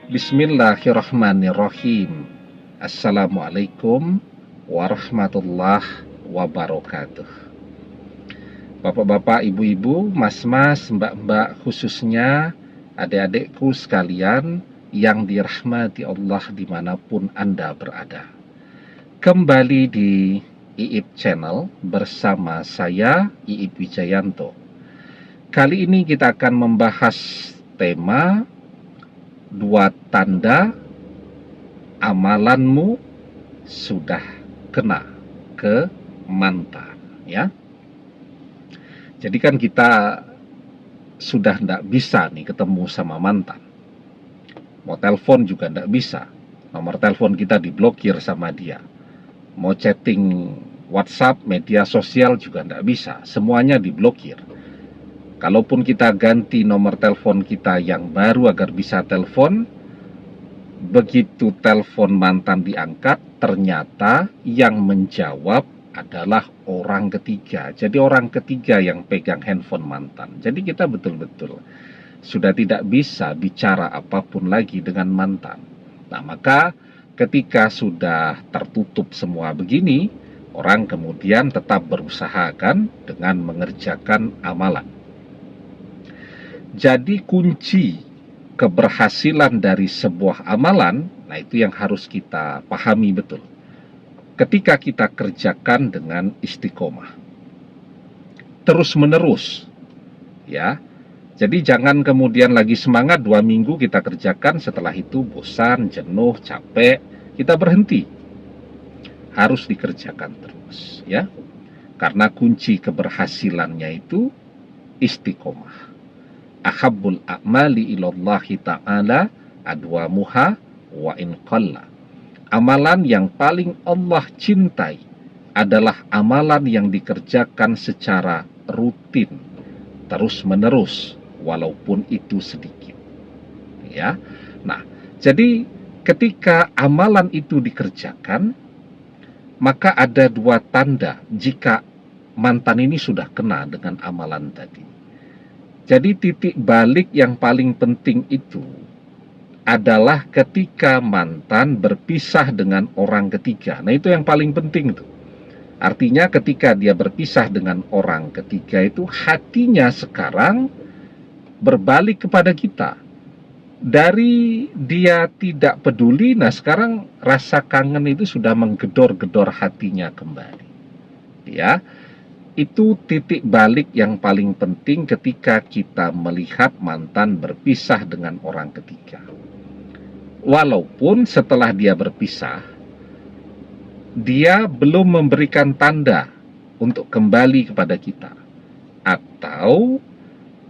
Bismillahirrahmanirrahim. Assalamualaikum warahmatullahi wabarakatuh. Bapak-bapak, ibu-ibu, mas-mas, mbak-mbak, khususnya adik-adikku sekalian yang dirahmati Allah dimanapun Anda berada. Kembali di Iip Channel bersama saya, Iip Wijayanto. Kali ini kita akan membahas tema 2 tanda amalanmu sudah kena ke mantan, ya. Jadi kan kita sudah tidak bisa nih ketemu sama mantan. Mau telepon juga tidak bisa. Nomor telepon kita diblokir sama dia. Mau chatting WhatsApp, media sosial juga tidak bisa. Semuanya diblokir. Kalaupun kita ganti nomor telepon kita yang baru agar bisa telepon, begitu telepon mantan diangkat, ternyata yang menjawab adalah orang ketiga. Jadi orang ketiga yang pegang handphone mantan. Jadi kita betul-betul sudah tidak bisa bicara apapun lagi dengan mantan. Nah, maka ketika sudah tertutup semua begini, orang kemudian tetap berusaha kan dengan mengerjakan amalan. Jadi kunci keberhasilan dari sebuah amalan, nah itu yang harus kita pahami betul. Ketika kita kerjakan dengan istiqomah, terus menerus, ya. Jadi jangan kemudian lagi semangat 2 minggu kita kerjakan, setelah itu bosan, jenuh, capek, kita berhenti. Harus dikerjakan terus, ya. Karena kunci keberhasilannya itu istiqomah. Ahabbul a'mali ilallahi ta'ala adwamuha wa in qalla. Amalan yang paling Allah cintai adalah amalan yang dikerjakan secara rutin, terus menerus, walaupun itu sedikit, ya. Nah, jadi ketika amalan itu dikerjakan, maka ada 2 tanda jika mantan ini sudah kena dengan amalan tadi. Jadi titik balik yang paling penting itu adalah ketika mantan berpisah dengan orang ketiga. Nah, itu yang paling penting tuh. Artinya ketika dia berpisah dengan orang ketiga itu, hatinya sekarang berbalik kepada kita. Dari dia tidak peduli, nah sekarang rasa kangen itu sudah menggedor-gedor hatinya kembali. Ya. Itu titik balik yang paling penting ketika kita melihat mantan berpisah dengan orang ketiga. Walaupun setelah dia berpisah, dia belum memberikan tanda untuk kembali kepada kita. Atau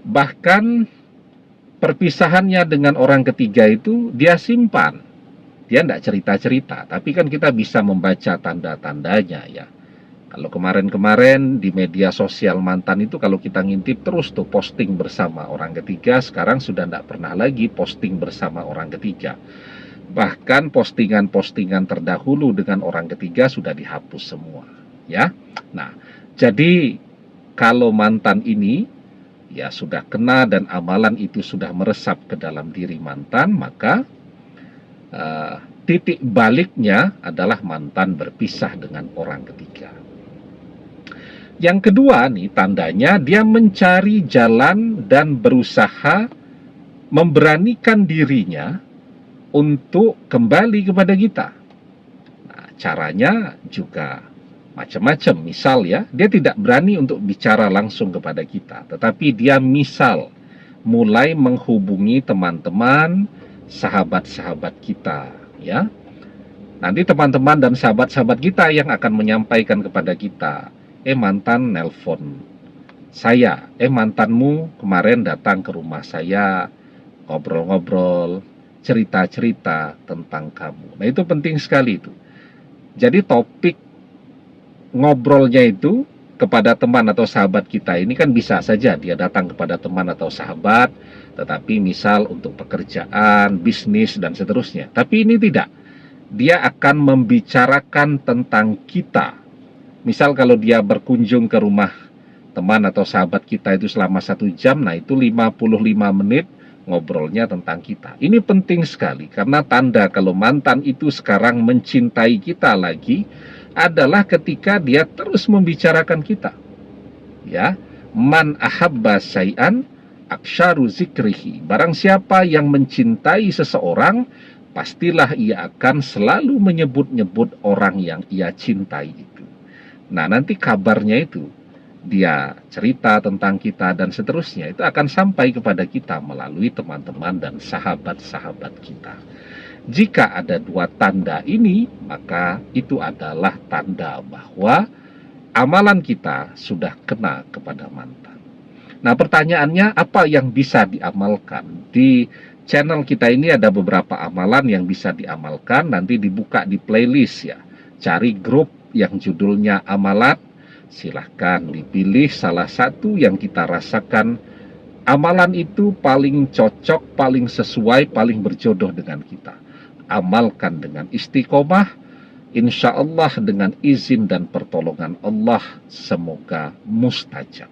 bahkan perpisahannya dengan orang ketiga itu dia simpan. Dia tidak cerita-cerita, tapi kan kita bisa membaca tanda-tandanya, ya. Kalau kemarin-kemarin di media sosial mantan itu kalau kita ngintip terus tuh posting bersama orang ketiga, sekarang sudah tidak pernah lagi posting bersama orang ketiga. Bahkan postingan-postingan terdahulu dengan orang ketiga sudah dihapus semua, ya. Nah, jadi kalau mantan ini ya sudah kena dan amalan itu sudah meresap ke dalam diri mantan, maka titik baliknya adalah mantan berpisah dengan orang ketiga. Yang kedua nih tandanya, dia mencari jalan dan berusaha memberanikan dirinya untuk kembali kepada kita. Nah, caranya juga macam-macam. Misal ya, dia tidak berani untuk bicara langsung kepada kita, tetapi dia misal mulai menghubungi teman-teman, sahabat-sahabat kita, ya. Nanti teman-teman dan sahabat-sahabat kita yang akan menyampaikan kepada kita, mantan nelpon saya, mantanmu kemarin datang ke rumah saya, ngobrol-ngobrol, cerita-cerita tentang kamu. Nah, itu penting sekali itu. Jadi topik ngobrolnya itu kepada teman atau sahabat kita ini kan bisa saja dia datang kepada teman atau sahabat, tetapi misal untuk pekerjaan, bisnis, dan seterusnya. Tapi ini tidak. Dia akan membicarakan tentang kita. Misal kalau dia berkunjung ke rumah teman atau sahabat kita itu selama 1 jam, nah itu 55 menit ngobrolnya tentang kita. Ini penting sekali karena tanda kalau mantan itu sekarang mencintai kita lagi adalah ketika dia terus membicarakan kita. Ya, man ahabba syai'an aksharu zikrihi. Barang siapa yang mencintai seseorang, pastilah ia akan selalu menyebut-nyebut orang yang ia cintai itu. Nah, nanti kabarnya itu dia cerita tentang kita dan seterusnya itu akan sampai kepada kita melalui teman-teman dan sahabat-sahabat kita. Jika ada dua tanda ini, maka itu adalah tanda bahwa amalan kita sudah kena kepada mantan. Nah, pertanyaannya apa yang bisa diamalkan? Di channel kita ini ada beberapa amalan yang bisa diamalkan, nanti dibuka di playlist ya. Cari grup yang judulnya amalan, silahkan dipilih salah satu yang kita rasakan amalan itu paling cocok, paling sesuai, paling berjodoh dengan kita. Amalkan dengan istiqomah, insya Allah dengan izin dan pertolongan Allah semoga mustajab.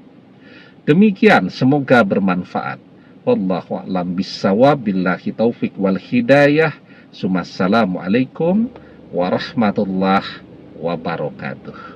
Demikian, semoga bermanfaat. Wallahu a'lam bissawab, billahi taufik wal hidayah. Assalamualaikum warahmatullahi wabarakatuh.